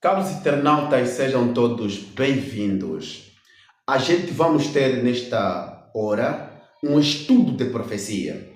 Caros internautas, sejam todos bem-vindos. A gente vamos ter nesta hora um estudo de profecia.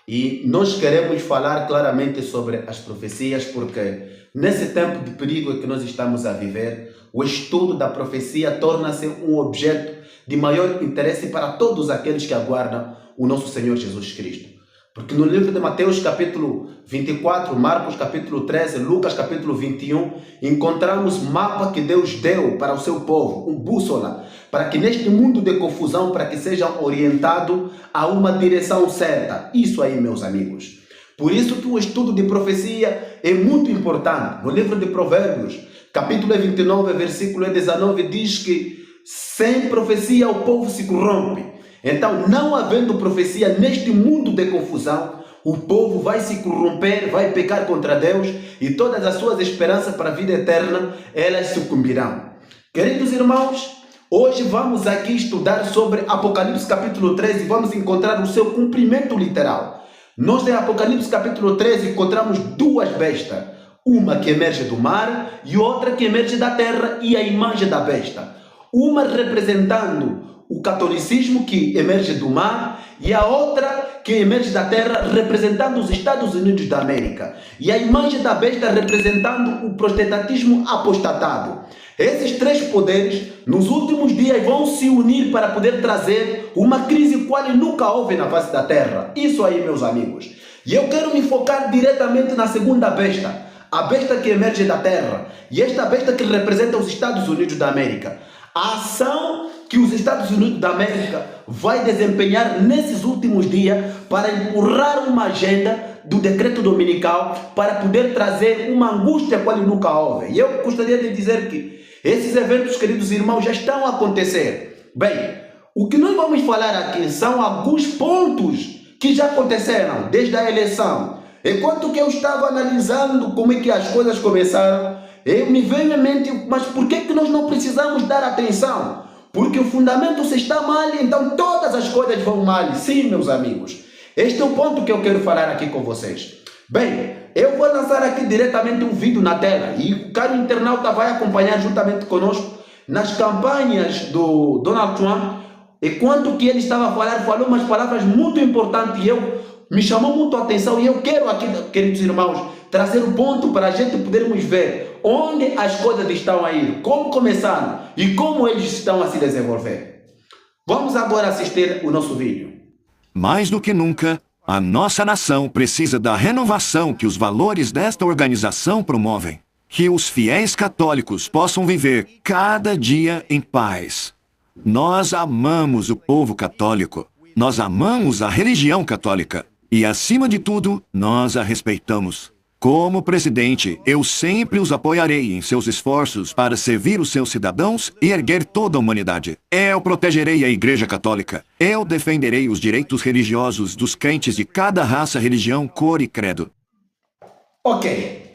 E nós queremos falar claramente sobre as profecias porque nesse tempo de perigo que nós estamos a viver, o estudo da profecia torna-se um objeto de maior interesse para todos aqueles que aguardam o nosso Senhor Jesus Cristo. Porque no livro de Mateus capítulo 24, Marcos capítulo 13, Lucas capítulo 21, encontramos mapa que Deus deu para o seu povo, um bússola, para que neste mundo de confusão, para que sejam orientados a uma direção certa. Isso aí, meus amigos. Por isso que o estudo de profecia é muito importante. No livro de Provérbios, capítulo 29, versículo 19, diz que sem profecia o povo se corrompe. Então, não havendo profecia neste mundo de confusão, o povo vai se corromper, vai pecar contra Deus e todas as suas esperanças para a vida eterna, elas sucumbirão. Queridos irmãos, hoje vamos aqui estudar sobre Apocalipse capítulo 13 e vamos encontrar o seu cumprimento literal. Nós em Apocalipse capítulo 13 encontramos duas bestas, uma que emerge do mar e outra que emerge da terra e a imagem da besta. Uma representando o catolicismo que emerge do mar e a outra que emerge da terra representando os Estados Unidos da América e a imagem da besta representando o protestantismo apostatado. Esses três poderes nos últimos dias vão se unir para poder trazer uma crise qual nunca houve na face da terra. Isso aí, meus amigos. E eu quero me focar diretamente na segunda besta, a besta que emerge da terra e esta besta que representa os Estados Unidos da América. A ação que os Estados Unidos da América vai desempenhar nesses últimos dias para empurrar uma agenda do decreto dominical para poder trazer uma angústia qual nunca houve. E eu gostaria de dizer que esses eventos, queridos irmãos, já estão a acontecer. Bem, o que nós vamos falar aqui são alguns pontos que já aconteceram desde a eleição. Enquanto que eu estava analisando como é que as coisas começaram, eu me veio em mente, mas por que nós não precisamos dar atenção? Porque o fundamento se está mal, então todas as coisas vão mal. Sim, meus amigos. Este é o ponto que eu quero falar aqui com vocês. Bem, eu vou lançar aqui diretamente um vídeo na tela e o caro internauta vai acompanhar juntamente conosco nas campanhas do Donald Trump. Enquanto que ele estava a falar, falou umas palavras muito importantes e me chamou muito a atenção e eu quero aqui, queridos irmãos, trazer um ponto para a gente podermos ver onde as coisas estão a ir, como começaram e como eles estão a se desenvolver. Vamos agora assistir o nosso vídeo. Mais do que nunca, a nossa nação precisa da renovação que os valores desta organização promovem. Que os fiéis católicos possam viver cada dia em paz. Nós amamos o povo católico. Nós amamos a religião católica. E, acima de tudo, nós a respeitamos. Como presidente, eu sempre os apoiarei em seus esforços para servir os seus cidadãos e erguer toda a humanidade. Eu protegerei a Igreja Católica. Eu defenderei os direitos religiosos dos crentes de cada raça, religião, cor e credo. Ok.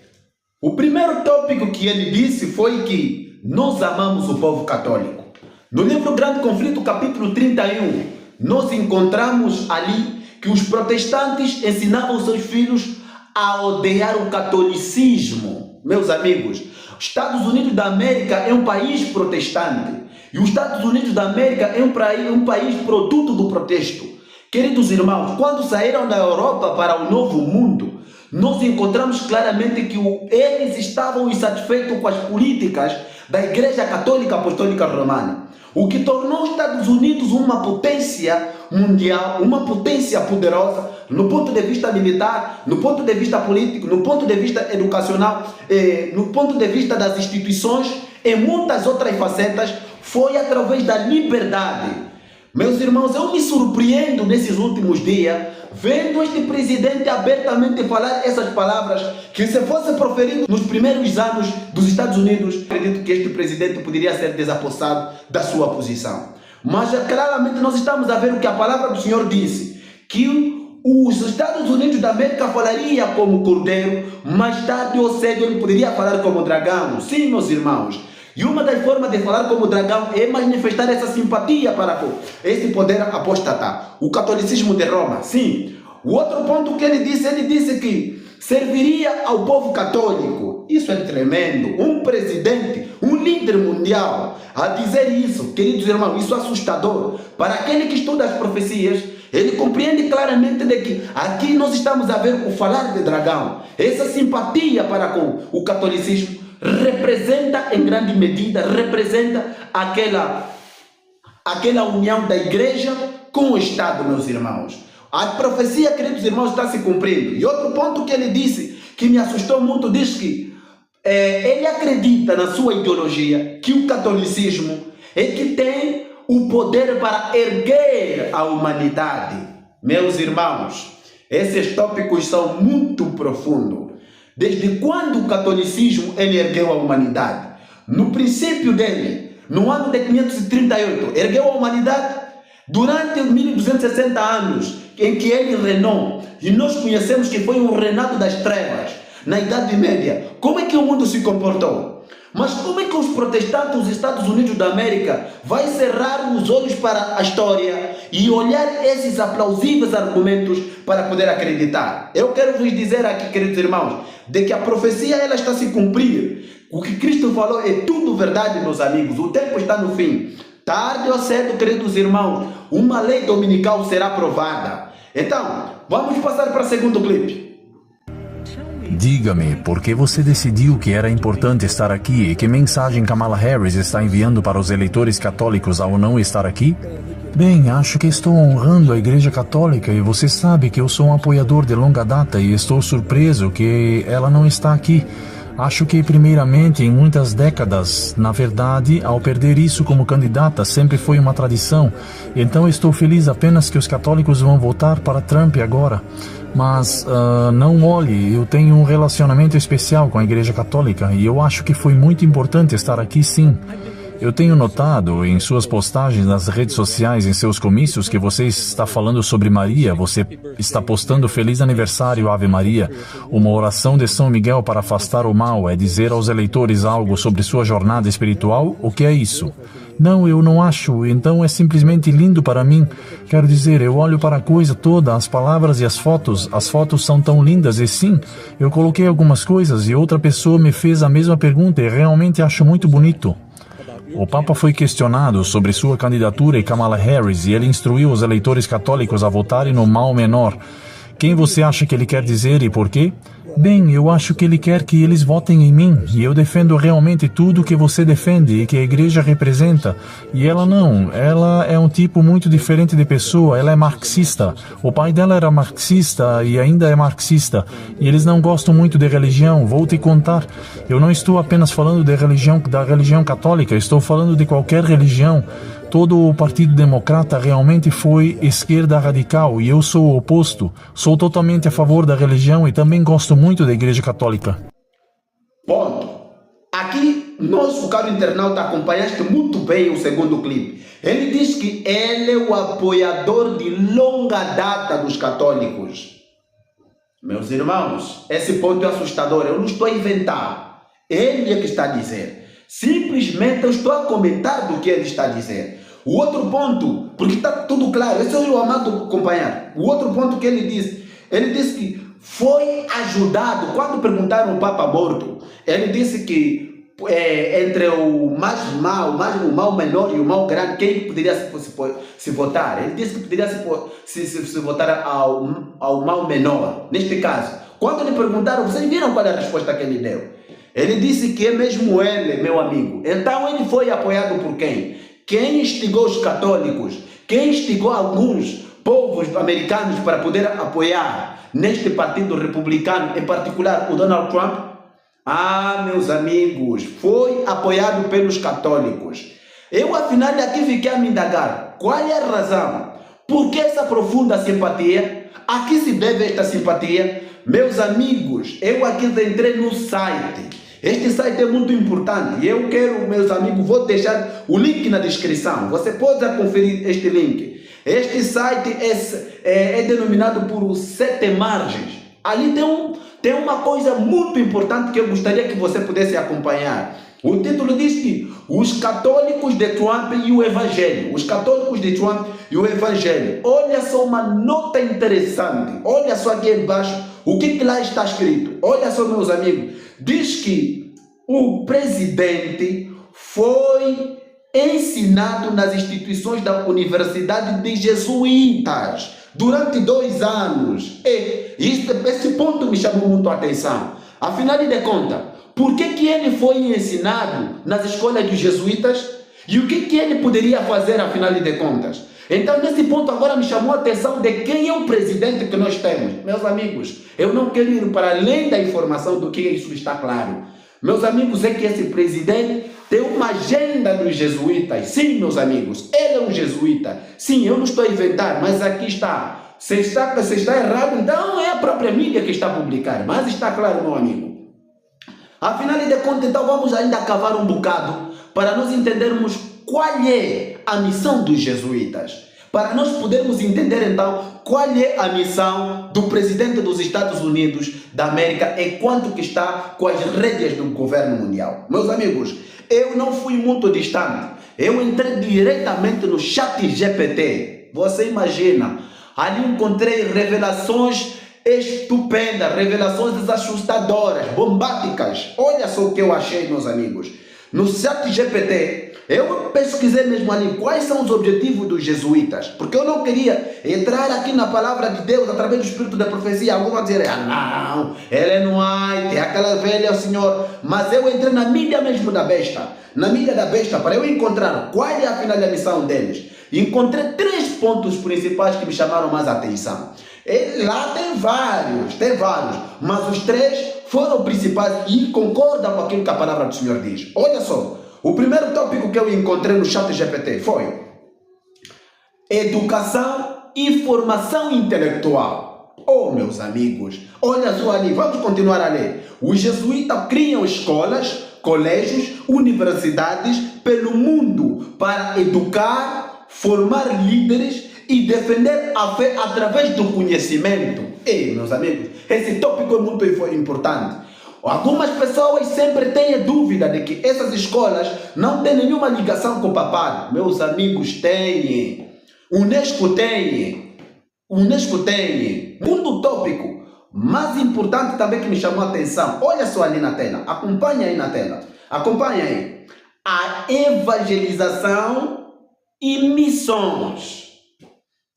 O primeiro tópico que ele disse foi que nós amamos o povo católico. No livro Grande Conflito, capítulo 31, nós encontramos ali que os protestantes ensinavam seus filhos a odiar o catolicismo. Meus amigos, os Estados Unidos da América é um país protestante e os Estados Unidos da América é um país produto do protesto. Queridos irmãos, quando saíram da Europa para o Novo Mundo, nós encontramos claramente que eles estavam insatisfeitos com as políticas da Igreja Católica Apostólica Romana, o que tornou os Estados Unidos uma potência mundial, uma potência poderosa no ponto de vista militar, no ponto de vista político, no ponto de vista educacional, no ponto de vista das instituições, em muitas outras facetas, foi através da liberdade. Meus irmãos, eu me surpreendo nesses últimos dias, vendo este presidente abertamente falar essas palavras, que se fosse proferido nos primeiros anos dos Estados Unidos, acredito que este presidente poderia ser desapossado da sua posição. Mas claramente nós estamos a ver o que a palavra do Senhor disse, que os Estados Unidos da América falaria como cordeiro, mais tarde ou cedo ele poderia falar como dragão. Sim, meus irmãos. E uma das formas de falar como dragão é manifestar essa simpatia para esse poder apostatar. O catolicismo de Roma, sim. O outro ponto que ele disse que serviria ao povo católico. Isso é tremendo. Um presidente, um líder mundial, a dizer isso, queridos irmãos, isso é assustador. Para aquele que estuda as profecias, ele compreende claramente de que aqui nós estamos a ver o falar de dragão. Essa simpatia para com o catolicismo representa em grande medida, representa aquela união da igreja com o Estado, meus irmãos. A profecia, queridos irmãos, está se cumprindo. E outro ponto que ele disse, que me assustou muito, diz que ele acredita na sua ideologia que o catolicismo é que tem o poder para erguer a humanidade. Meus irmãos, esses tópicos são muito profundos. Desde quando o catolicismo ele ergueu a humanidade? No princípio dele, no ano de 538, ergueu a humanidade durante 1260 anos em que ele reinou. E nós conhecemos que foi um reinado das trevas, na Idade Média. Como é que o mundo se comportou? Mas como é que os protestantes dos Estados Unidos da América vai cerrar os olhos para a história e olhar esses aplausíveis argumentos para poder acreditar? Eu quero vos dizer aqui, queridos irmãos, de que a profecia ela está a se cumprir. O que Cristo falou é tudo verdade, meus amigos. O tempo está no fim. Tarde ou cedo, queridos irmãos, uma lei dominical será aprovada. Então, vamos passar para o segundo clipe. Diga-me, por que você decidiu que era importante estar aqui e que mensagem Kamala Harris está enviando para os eleitores católicos ao não estar aqui? Bem, acho que estou honrando a Igreja Católica e você sabe que eu sou um apoiador de longa data e estou surpreso que ela não está aqui. Acho que, primeiramente, em muitas décadas, na verdade, ao perder isso como candidata, sempre foi uma tradição. Então estou feliz apenas que os católicos vão votar para Trump agora. Mas, não olhe, eu tenho um relacionamento especial com a Igreja Católica e eu acho que foi muito importante estar aqui, sim. Eu tenho notado em suas postagens nas redes sociais, em seus comícios, que você está falando sobre Maria, você está postando Feliz Aniversário Ave Maria, uma oração de São Miguel para afastar o mal, é dizer aos eleitores algo sobre sua jornada espiritual? O que é isso? Não, eu não acho, então é simplesmente lindo para mim. Quero dizer, eu olho para a coisa toda, as palavras e as fotos são tão lindas e sim, eu coloquei algumas coisas e outra pessoa me fez a mesma pergunta e realmente acho muito bonito. O Papa foi questionado sobre sua candidatura e Kamala Harris e ele instruiu os eleitores católicos a votarem no mal menor. Quem você acha que ele quer dizer e por quê? Bem, eu acho que ele quer que eles votem em mim e eu defendo realmente tudo que você defende e que a igreja representa. E ela não, ela é um tipo muito diferente de pessoa, ela é marxista. O pai dela era marxista e ainda é marxista. E eles não gostam muito de religião, vou te contar. Eu não estou apenas falando da religião católica, estou falando de qualquer religião. Todo o Partido Democrata realmente foi esquerda radical e eu sou o oposto. Sou totalmente a favor da religião e também gosto muito da Igreja Católica. Ponto. Aqui, nosso caro internauta, acompanhaste muito bem o segundo clipe. Ele diz que ele é o apoiador de longa data dos católicos. Meus irmãos, esse ponto é assustador. Eu não estou a inventar. Ele é que está a dizer. Simplesmente eu estou a comentar do que ele está a dizer. O outro ponto, porque está tudo claro, esse é o amado companheiro. O outro ponto que ele disse que foi ajudado, quando perguntaram ao Papa morto, ele disse que entre o mal menor e o mal grande, quem poderia se votar? Ele disse que poderia se votar ao mal menor. Neste caso, quando lhe perguntaram, vocês viram qual é a resposta que ele deu? Ele disse que é mesmo ele, meu amigo. Então ele foi apoiado por quem? Quem instigou os católicos? Quem instigou alguns povos americanos para poder apoiar neste partido republicano, em particular o Donald Trump? Ah, meus amigos, foi apoiado pelos católicos. Eu, afinal, daqui fiquei a me indagar. Qual é a razão? Por que essa profunda simpatia? A que se deve esta simpatia? Meus amigos, eu aqui entrei no site. Este site é muito importante e eu quero, meus amigos, vou deixar o link na descrição. Você pode conferir este link. Este site é denominado por 7 margens. Ali tem uma coisa muito importante que eu gostaria que você pudesse acompanhar. O título diz que os católicos de Trump e o Evangelho. Os católicos de Trump e o Evangelho. Olha só uma nota interessante. Olha só aqui embaixo O que lá está escrito? Olha só, meus amigos, diz que o presidente foi ensinado nas instituições da Universidade de Jesuítas durante 2 anos. E esse ponto me chamou muito a atenção. Afinal de contas, por que ele foi ensinado nas escolas dos jesuítas? E o que ele poderia fazer, afinal de contas? Então, nesse ponto agora me chamou a atenção de quem é o presidente que nós temos. Meus amigos, eu não quero ir para além da informação do que isso está claro. Meus amigos, é que esse presidente tem uma agenda dos jesuítas. Sim, meus amigos, ele é um jesuíta. Sim, eu não estou a inventar, mas aqui está. Se está errado, então é a própria mídia que está a publicar. Mas está claro, meu amigo. Afinal de contas, então vamos ainda cavar um bocado para nós entendermos qual é a missão dos jesuítas. Para nós podermos entender então qual é a missão do presidente dos Estados Unidos da América e quanto que está com as rédeas do governo mundial. Meus amigos, eu não fui muito distante. Eu entrei diretamente no chat GPT. Você imagina, ali encontrei revelações estupendas, revelações assustadoras, bombásticas. Olha só o que eu achei, meus amigos. No chat GPT, eu pesquisei mesmo ali quais são os objetivos dos jesuítas, porque eu não queria entrar aqui na palavra de Deus através do espírito da profecia. Alguns vão dizer, não, ele não é aquela velha senhor. Mas eu entrei na mídia mesmo da besta, na mídia da besta, para eu encontrar qual é a final da missão deles. Encontrei 3 pontos principais que me chamaram mais a atenção. E lá tem vários, mas os 3 foram principais e concordam com aquilo que a palavra do Senhor diz. Olha só, o primeiro tópico que eu encontrei no chat GPT foi educação e formação intelectual. Oh, meus amigos, olha só ali, vamos continuar a ler. Os jesuítas criam escolas, colégios, universidades pelo mundo para educar, formar líderes e defender a fé através do conhecimento. Ei, meus amigos, esse tópico é muito importante. Algumas pessoas sempre têm dúvida de que essas escolas não têm nenhuma ligação com o papado. Meus amigos, têm. Unesco tem. Segundo tópico, mais importante também que me chamou a atenção. Olha só ali na tela. Acompanha aí na tela. Acompanha aí. A evangelização e missões.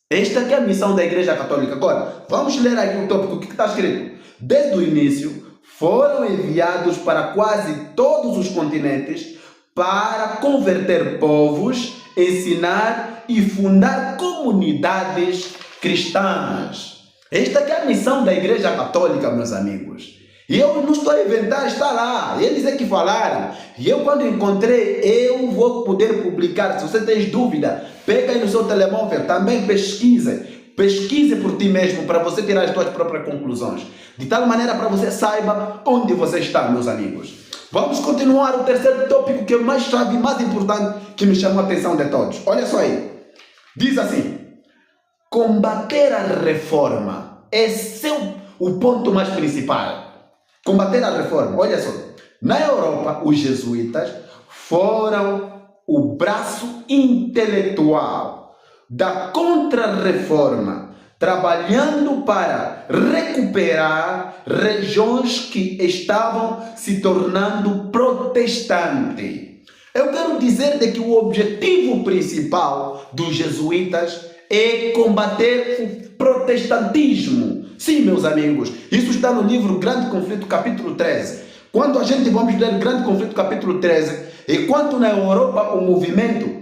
Esta aqui é a missão da Igreja Católica. Agora, vamos ler aqui o tópico. O que está escrito? Desde o início, foram enviados para quase todos os continentes para converter povos, ensinar e fundar comunidades cristãs. Esta aqui é a missão da Igreja Católica, meus amigos. E eu não estou a inventar, está lá. Eles é que falaram. E eu, quando encontrei, eu vou poder publicar. Se você tem dúvida, pega aí no seu telemóvel, também pesquise. Pesquise por ti mesmo para você tirar as suas próprias conclusões. De tal maneira para você saiba onde você está, meus amigos. Vamos continuar o terceiro tópico que é mais chave, mais importante, que me chamou a atenção de todos. Olha só aí. Diz assim: combater a reforma. Esse é o ponto mais principal. Combater a reforma. Olha só. Na Europa, os jesuítas foram o braço intelectual da contra-reforma, trabalhando para recuperar regiões que estavam se tornando protestantes. Eu quero dizer de que o objetivo principal dos jesuítas é combater o protestantismo. Sim, meus amigos, isso está no livro Grande Conflito, capítulo 13. Quando a gente vamos ler Grande Conflito, capítulo 13, enquanto na Europa o movimento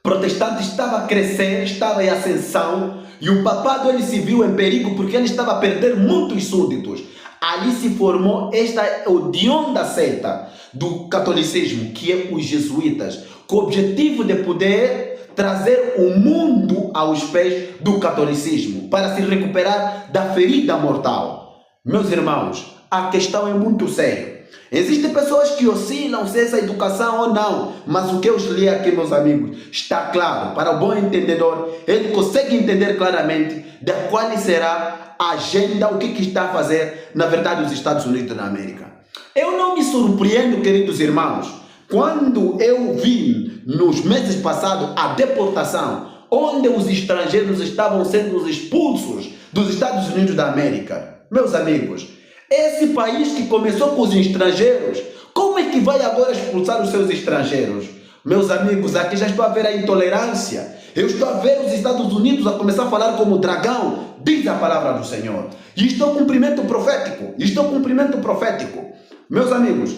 protestante estava a crescer, estava em ascensão, e o papado ele se viu em perigo porque ele estava a perder muitos súditos. Ali se formou esta hedionda seita do catolicismo, que é os jesuítas, com o objetivo de poder trazer o mundo aos pés do catolicismo, para se recuperar da ferida mortal. Meus irmãos, a questão é muito séria. Existem pessoas que oscilam se essa educação ou não, mas o que eu li aqui, meus amigos, está claro. Para o bom entendedor, ele consegue entender claramente de qual será a agenda, o que está a fazer, na verdade, os Estados Unidos da América. Eu não me surpreendo, queridos irmãos, quando eu vi nos meses passados a deportação, onde os estrangeiros estavam sendo expulsos dos Estados Unidos da América. Meus amigos, esse país que começou com os estrangeiros, como é que vai agora expulsar os seus estrangeiros? Meus amigos, aqui já estou a ver a intolerância. Eu estou a ver os Estados Unidos a começar a falar como dragão, diz a palavra do Senhor. E isto é um cumprimento profético. Isto é um cumprimento profético. Meus amigos,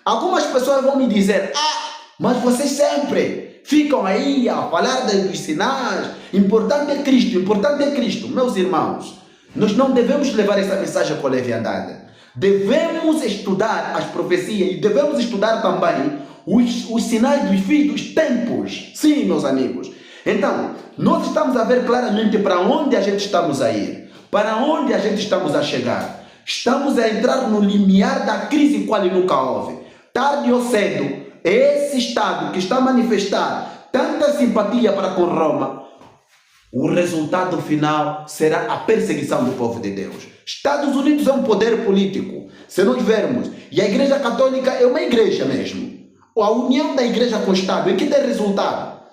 algumas pessoas vão me dizer, mas vocês sempre ficam aí a falar dos sinais. Importante é Cristo, importante é Cristo. Meus irmãos, nós não devemos levar essa mensagem com leviandade. Devemos estudar as profecias e devemos estudar também os sinais dos fins dos tempos. Sim, meus amigos. Então, nós estamos a ver claramente para onde a gente estamos a ir, para onde a gente estamos a chegar. Estamos a entrar no limiar da crise qual nunca houve. Tarde ou cedo, esse Estado que está a manifestar tanta simpatia para com Roma, o resultado final será a perseguição do povo de Deus. Estados Unidos é um poder político. Se nós vermos, e a Igreja Católica é uma igreja mesmo. A união da igreja com o Estado é que tem resultado.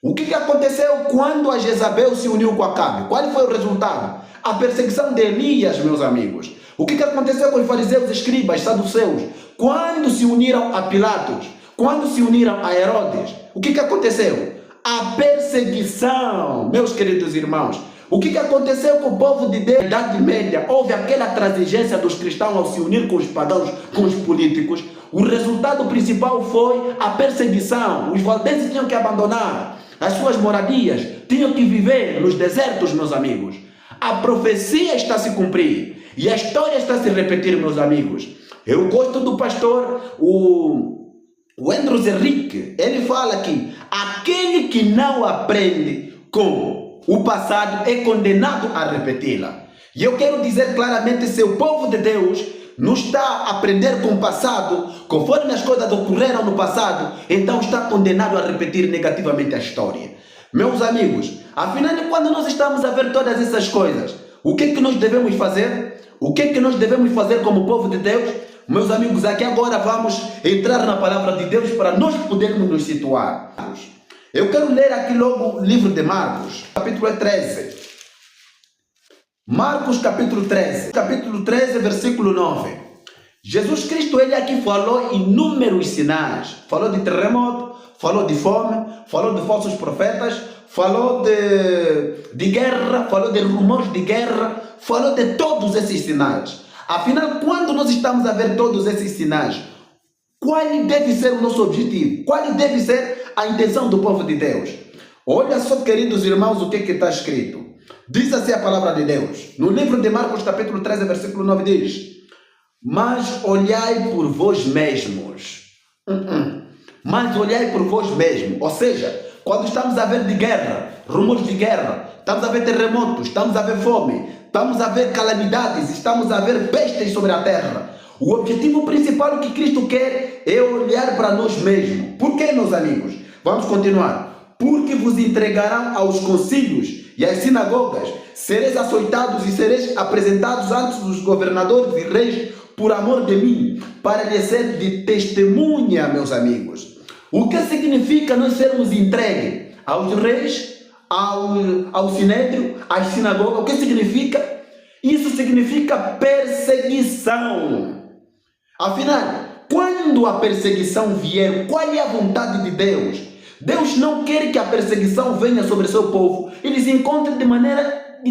O que aconteceu quando a Jezabel se uniu com Acabe? Qual foi o resultado? A perseguição de Elias, meus amigos. O que aconteceu com os fariseus, escribas, saduceus? Quando se uniram a Pilatos? Quando se uniram a Herodes? O que aconteceu? A perseguição, meus queridos irmãos. O que aconteceu com o povo de Deus na Idade Média? Houve aquela transigência dos cristãos ao se unir com os pagãos, com os políticos. O resultado principal foi a perseguição. Os valdenses tinham que abandonar as suas moradias, tinham que viver nos desertos, meus amigos. A profecia está a se cumprir e a história está a se repetir, meus amigos. Eu gosto do pastor, o Andrews Henrique. Ele fala que aquele que não aprende com o passado é condenado a repeti-la. E eu quero dizer claramente, se o povo de Deus não está a aprender com o passado, conforme as coisas ocorreram no passado, então está condenado a repetir negativamente a história. Meus amigos, afinal, quando nós estamos a ver todas essas coisas, o que é que nós devemos fazer? O que é que nós devemos fazer como povo de Deus? Meus amigos, aqui agora vamos entrar na palavra de Deus para nós podermos nos situar. Eu quero ler aqui logo o livro de Marcos, capítulo 13. Marcos capítulo 13, versículo 9. Jesus Cristo, ele aqui falou inúmeros sinais. Falou de terremoto, falou de fome, falou de falsos profetas, falou de guerra, falou de rumores de guerra, falou de todos esses sinais. Afinal, quando nós estamos a ver todos esses sinais, qual deve ser o nosso objetivo? Qual deve ser a intenção do povo de Deus? Olha só, queridos irmãos, o que está escrito. Diz assim a palavra de Deus. No livro de Marcos, capítulo 13, versículo 9, diz: mas olhai por vós mesmos. Mas olhai por vós mesmos. Ou seja, quando estamos a ver de guerra, rumores de guerra, estamos a ver terremotos, estamos a ver fome, estamos a ver calamidades, estamos a ver pestes sobre a terra. O objetivo principal que Cristo quer é olhar para nós mesmos. Por quê, meus amigos? Vamos continuar. Porque vos entregarão aos concílios e às sinagogas, sereis açoitados e sereis apresentados ante os governadores e reis por amor de mim, para lhe ser de testemunha, meus amigos. O que significa nós sermos entregues aos reis, ao sinédrio, às sinagogas? O que significa? Isso significa perseguição. Afinal, quando a perseguição vier, qual é a vontade de Deus? Deus não quer que a perseguição venha sobre seu povo. Eles encontram de maneira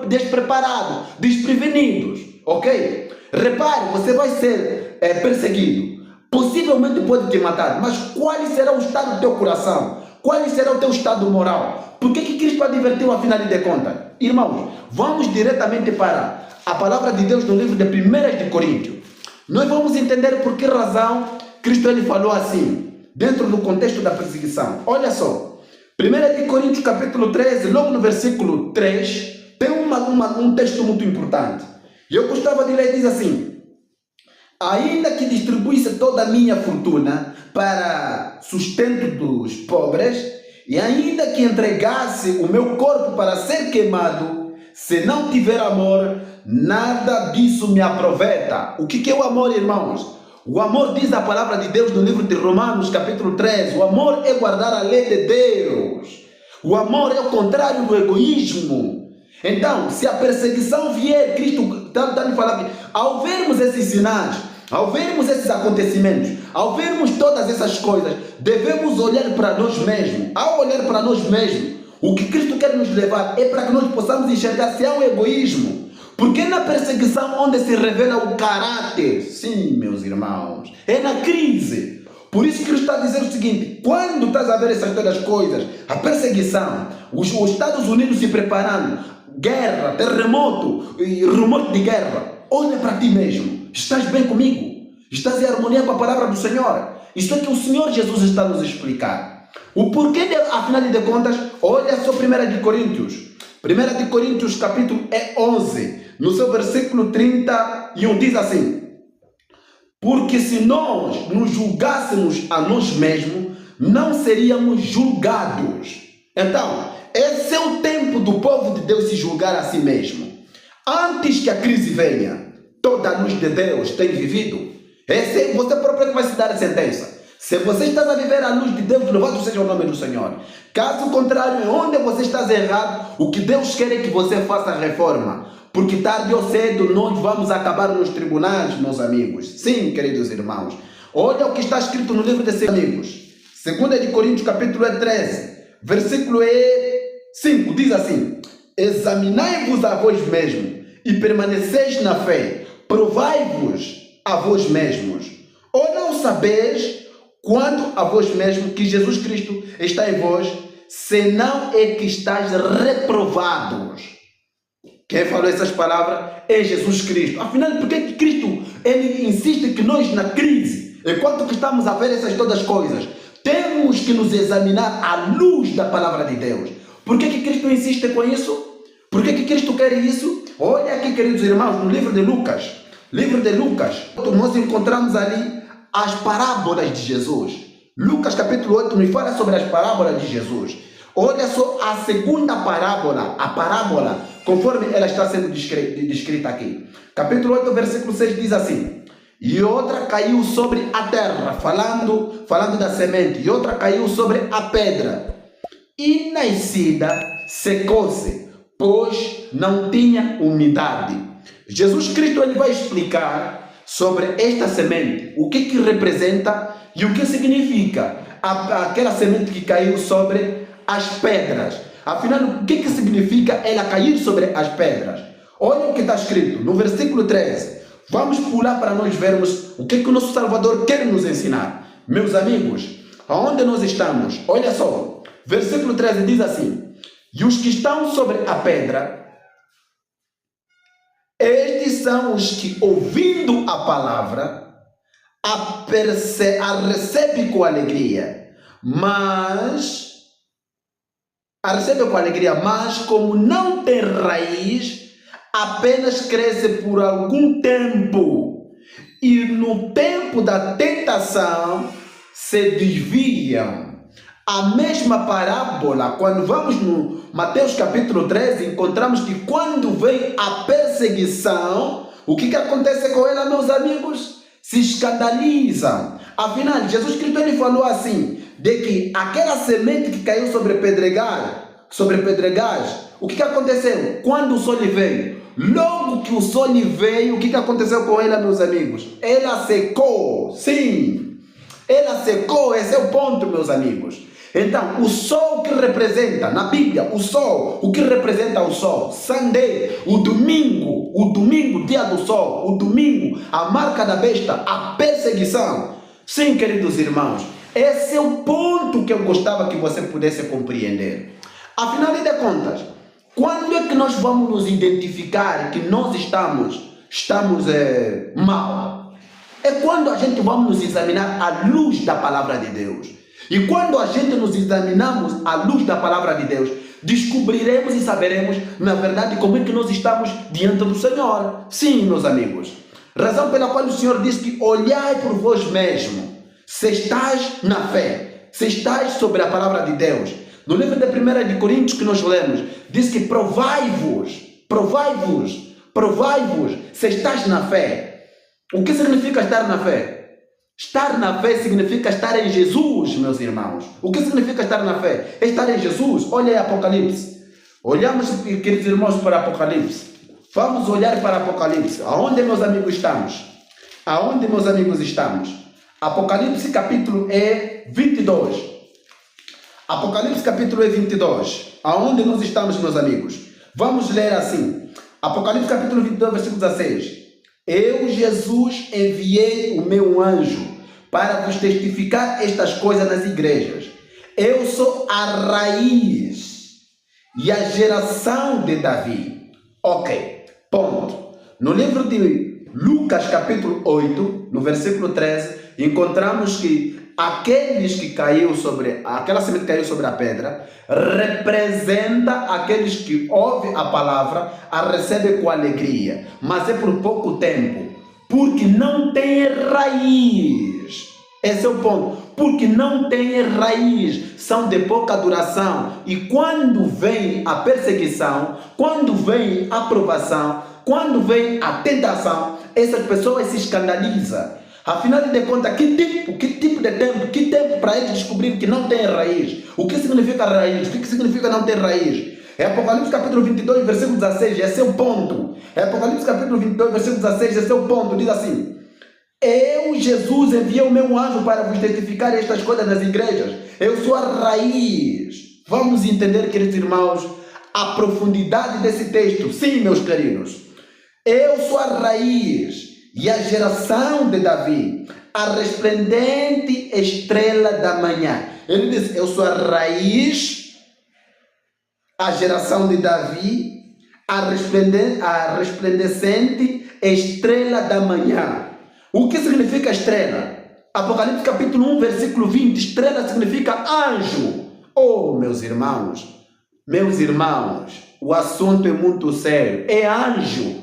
despreparado, desprevenidos, ok? Repare, você vai ser perseguido. Possivelmente pode te matar, mas qual será o estado do teu coração? Qual será o teu estado moral? Por que Cristo advertiu afinal de contas? Irmãos, vamos diretamente para a palavra de Deus no livro de 1 de Coríntios. Nós vamos entender por que razão Cristo ele falou assim, dentro do contexto da perseguição. Olha só, 1 de Coríntios capítulo 13, logo no versículo 3, tem um texto muito importante. E eu gostava de ler, diz assim: ainda que distribuísse toda a minha fortuna para sustento dos pobres, e ainda que entregasse o meu corpo para ser queimado, se não tiver amor, nada disso me aproveita. O que é o amor, irmãos? O amor, diz a palavra de Deus no livro de Romanos, capítulo 13, o amor é guardar a lei de Deus. O amor é o contrário do egoísmo. Então, se a perseguição vier, Cristo está me falando que ao vermos esses sinais, ao vermos esses acontecimentos, ao vermos todas essas coisas, devemos olhar para nós mesmos. Ao olhar para nós mesmos, o que Cristo quer nos levar é para que nós possamos enxergar se há um egoísmo. Porque é na perseguição onde se revela o caráter. Sim, meus irmãos, é na crise. Por isso que Cristo está a dizer o seguinte: quando estás a ver essas todas as coisas, a perseguição, os Estados Unidos se preparando, guerra, terremoto e rumor de guerra, olha para ti mesmo. Estás bem comigo? Estás em harmonia com a palavra do Senhor? Isso é que o Senhor Jesus está a nos explicar. O porquê, afinal de contas, olha só 1 de Coríntios. 1 de Coríntios capítulo 11, no seu versículo 31, diz assim: porque se nós nos julgássemos a nós mesmos, não seríamos julgados. Então, esse é o tempo do povo de Deus se julgar a si mesmo. Antes que a crise venha, toda a luz de Deus tem vivido. Você próprio que vai se dar a sentença. Se você está a viver a luz de Deus, louvado seja o nome do Senhor. Caso contrário, onde você está errado, o que Deus quer é que você faça a reforma. Porque tarde ou cedo nós vamos acabar nos tribunais, meus amigos. Sim, queridos irmãos. Olha o que está escrito no livro de seus amigos. 2 de Coríntios, capítulo 13, versículo 5, diz assim: examinai-vos a vós mesmos e permaneceis na fé. Provai-vos a vós mesmos. Ou não sabeis quanto a vós mesmos que Jesus Cristo está em vós, senão é que estáis reprovados. Quem falou essas palavras é Jesus Cristo. Afinal, por que Cristo ele insiste que nós na crise, enquanto que estamos a ver essas todas as coisas, temos que nos examinar à luz da palavra de Deus? Por que Cristo insiste com isso? Por que Cristo quer isso? Olha aqui, queridos irmãos, no livro de Lucas, nós encontramos ali as parábolas de Jesus. Lucas capítulo 8 nos fala sobre as parábolas de Jesus. Olha só a segunda parábola, a parábola, conforme ela está sendo descrita aqui. Capítulo 8, versículo 6 diz assim: e outra caiu sobre a terra, falando da semente, e outra caiu sobre a pedra. E nascida secou-se, pois não tinha umidade. Jesus Cristo ele vai explicar sobre esta semente, o que representa e o que significa aquela semente que caiu sobre as pedras. Afinal, o que significa ela cair sobre as pedras? Olha o que está escrito no versículo 13. Vamos pular para nós vermos o que o nosso Salvador quer nos ensinar. Meus amigos, aonde nós estamos? Olha só, versículo 13 diz assim: e os que estão sobre a pedra, estes são os que, ouvindo a palavra, a recebem com alegria, mas como não tem raiz, apenas cresce por algum tempo, e no tempo da tentação se desviam. A mesma parábola, quando vamos no Mateus capítulo 13, encontramos que quando vem a perseguição, o que acontece com ela, meus amigos? Se escandalizam. Afinal, Jesus Cristo ele falou assim, de que aquela semente que caiu sobre pedregais, o que aconteceu? Quando o sol veio, logo que o sol veio, o que aconteceu com ela, meus amigos? Ela secou, sim, ela secou, esse é o ponto, meus amigos. Então, o sol que representa, na Bíblia, o sol, o que representa o sol? Sunday, o domingo, dia do sol, o domingo, a marca da besta, a perseguição. Sim, queridos irmãos, esse é o ponto que eu gostava que você pudesse compreender. Afinal de contas, quando é que nós vamos nos identificar que nós estamos mal? É quando a gente vamos nos examinar à luz da palavra de Deus. E quando a gente nos examinamos à luz da palavra de Deus, descobriremos e saberemos, na verdade, como é que nós estamos diante do Senhor. Sim, meus amigos. Razão pela qual o Senhor diz que olhai por vós mesmos, se estás na fé, se estás sobre a palavra de Deus. No livro de 1 de Coríntios que nós lemos, diz que provai-vos, se estás na fé. O que significa estar na fé? Estar na fé significa estar em Jesus, meus irmãos. O que significa estar na fé? É estar em Jesus. Olha aí Apocalipse. Olhamos, queridos irmãos, para Apocalipse. Vamos olhar para Apocalipse. Aonde, meus amigos, estamos? Aonde, meus amigos, estamos? Apocalipse capítulo 22. Apocalipse capítulo 22. Aonde nós estamos, meus amigos? Vamos ler assim. Apocalipse capítulo 22, versículo 16. Eu, Jesus, enviei o meu anjo para vos testificar estas coisas nas igrejas. Eu sou a raiz e a geração de Davi. Ok, ponto. No livro de Lucas capítulo 8, no versículo 13, encontramos que aquela semente que caiu sobre a pedra, representa aqueles que ouvem a palavra, a recebem com alegria, mas é por pouco tempo, porque não tem raiz. Esse é o ponto, porque não tem raiz, são de pouca duração, e quando vem a perseguição, quando vem a provação, quando vem a tentação, essas pessoas se escandalizam. Afinal de contas, que tipo de tempo, que tempo para eles descobrirem que não tem raiz? O que significa raiz? O que significa não ter raiz? É Apocalipse capítulo 22, versículo 16, esse é o ponto. É Apocalipse capítulo 22, versículo 16, esse é o ponto. Diz assim: eu, Jesus, enviei o meu anjo para vos testificar estas coisas nas igrejas. Eu sou a raiz. Vamos entender, queridos irmãos, a profundidade desse texto. Sim, meus queridos. Eu sou a raiz e a geração de Davi, a resplendente estrela da manhã. Ele diz: eu sou a raiz, a geração de Davi, a resplandecente estrela da manhã. O que significa estrela? Apocalipse capítulo 1, versículo 20. Estrela significa anjo. Oh, meus irmãos, o assunto é muito sério. É anjo,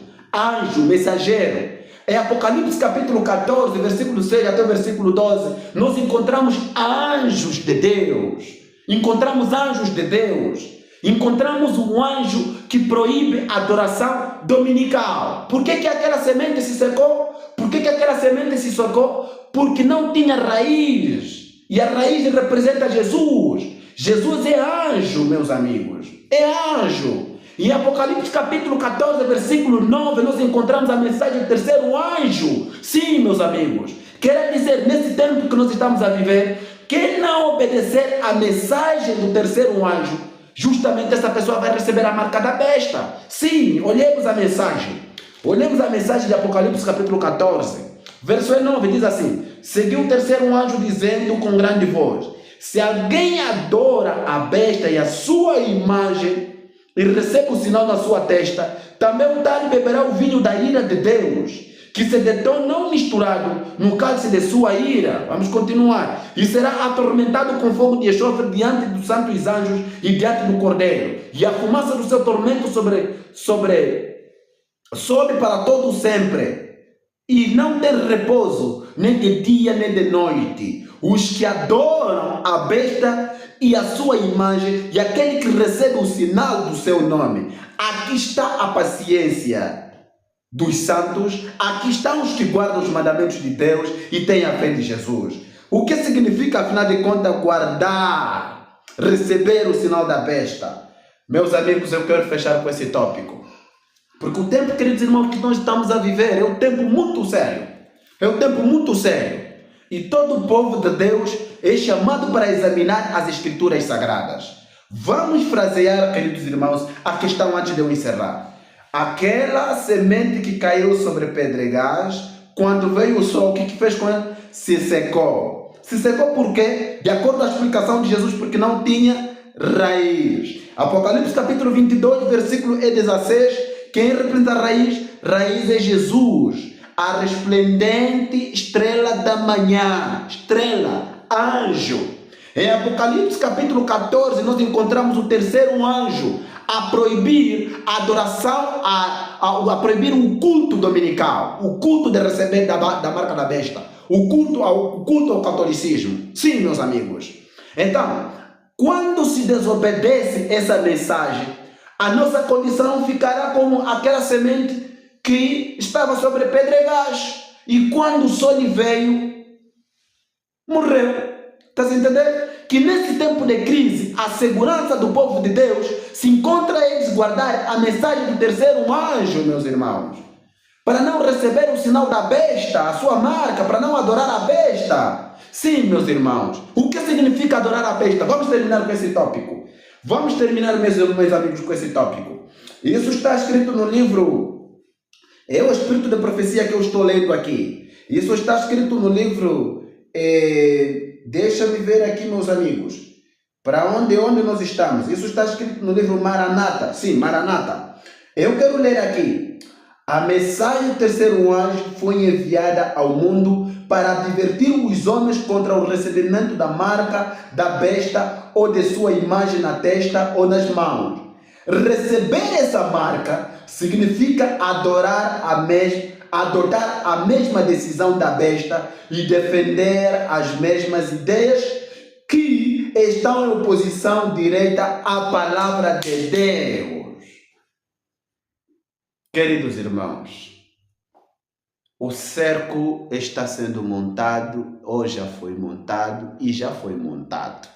mensageiro. Em Apocalipse capítulo 14, versículo 6 até o versículo 12, nós encontramos anjos de Deus. Encontramos um anjo que proíbe a adoração dominical. Por que aquela semente se secou? Porque não tinha raiz. E a raiz representa Jesus. Jesus é anjo, meus amigos. É anjo. Em Apocalipse capítulo 14, versículo 9, nós encontramos a mensagem do terceiro anjo. Sim, meus amigos. Quer dizer, nesse tempo que nós estamos a viver, quem não obedecer à mensagem do terceiro anjo, justamente essa pessoa vai receber a marca da besta. Sim, olhemos a mensagem. Olhemos a mensagem de Apocalipse capítulo 14. Verso 9 diz assim: seguiu o terceiro anjo dizendo com grande voz: se alguém adora a besta e a sua imagem, e recebe o sinal na sua testa, também o tal beberá o vinho da ira de Deus, que se detona não misturado no cálice de sua ira. Vamos continuar. E será atormentado com fogo de enxofre diante dos santos anjos e diante do Cordeiro. E a fumaça do seu tormento sobe para todo sempre. E não tem repouso, nem de dia nem de noite. Os que adoram a besta e a sua imagem, e aquele que recebe o sinal do seu nome. Aqui está a paciência dos santos, aqui estão os que guardam os mandamentos de Deus e têm a fé de Jesus. O que significa, afinal de contas, guardar, receber o sinal da besta? Meus amigos, eu quero fechar com esse tópico. Porque o tempo, queridos irmãos, que nós estamos a viver é um tempo muito sério. E todo o povo de Deus é chamado para examinar as escrituras sagradas. Vamos frasear, queridos irmãos, a questão antes de eu encerrar. Aquela semente que caiu sobre pedregais, quando veio o sol, o que fez com ela? Se secou. Se secou por quê? De acordo com a explicação de Jesus, porque não tinha raiz. Apocalipse capítulo 22, versículo 16. Quem representa a raiz? Raiz é Jesus. A resplendente estrela da manhã, estrela, anjo. Em Apocalipse capítulo 14, nós encontramos o terceiro anjo a proibir a adoração, a proibir o culto dominical, o culto de receber da marca da besta, o culto ao catolicismo. Sim, meus amigos. Então, quando se desobedece essa mensagem, a nossa condição ficará como aquela semente que estava sobre pedregais, e quando o sol veio, morreu. Está a entender? que nesse tempo de crise, a segurança do povo de Deus se encontra em guardar a mensagem do terceiro anjo, meus irmãos. Para não receber o sinal da besta, a sua marca, para não adorar a besta. Sim, meus irmãos. O que significa adorar a besta? Vamos terminar com esse tópico. Vamos terminar, meus amigos, com esse tópico. Isso está escrito no livro. É o Espírito de Profecia que eu estou lendo aqui. Isso está escrito no livro. Deixa-me ver aqui, meus amigos. Para onde nós estamos? Isso está escrito no livro Maranata. Sim, Maranata. Eu quero ler aqui. A mensagem do terceiro anjo foi enviada ao mundo para advertir os homens contra o recebimento da marca da besta ou de sua imagem na testa ou nas mãos. Receber essa marca significa adotar a mesma decisão da besta e defender as mesmas ideias que estão em oposição direta à palavra de Deus. Queridos irmãos, o cerco está sendo montado, ou já foi montado e já foi montado.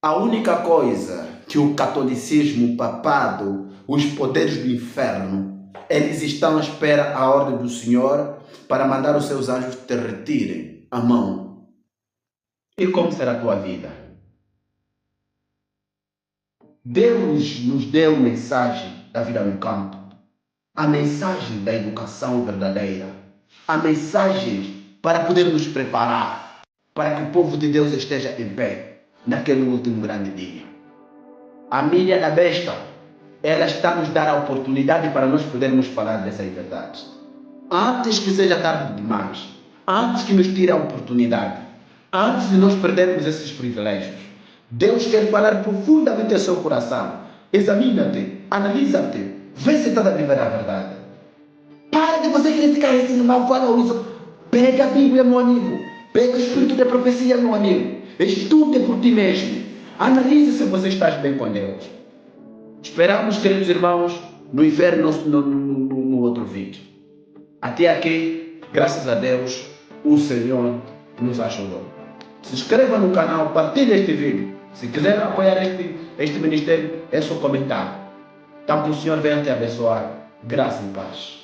A única coisa que o catolicismo, o papado, os poderes do inferno, eles estão à espera a ordem do Senhor para mandar os seus anjos te retirem a mão. E como será a tua vida? Deus nos deu mensagem da vida no campo, a mensagem da educação verdadeira, a mensagem para poder nos preparar para que o povo de Deus esteja em pé naquele último grande dia. A milha da besta, ela está a nos dar a oportunidade para nós podermos falar dessas verdades. Antes que seja tarde demais, antes que nos tire a oportunidade, antes de nós perdermos esses privilégios, Deus quer falar profundamente ao seu coração. Examina-te, analisa-te, vê se está a viver a verdade. Para de você criticar esse irmão, fala isso. Pega a Bíblia, meu amigo. Pega o Espírito de Profecia, meu amigo. Estude por ti mesmo. Analise se você está bem com Deus. Esperamos, queridos irmãos, no inverno no outro vídeo. Até aqui, graças a Deus, o Senhor nos ajudou. Se inscreva no canal, partilhe este vídeo. Se quiser apoiar este ministério, é só comentar. Então que o Senhor venha te abençoar. Graça e paz.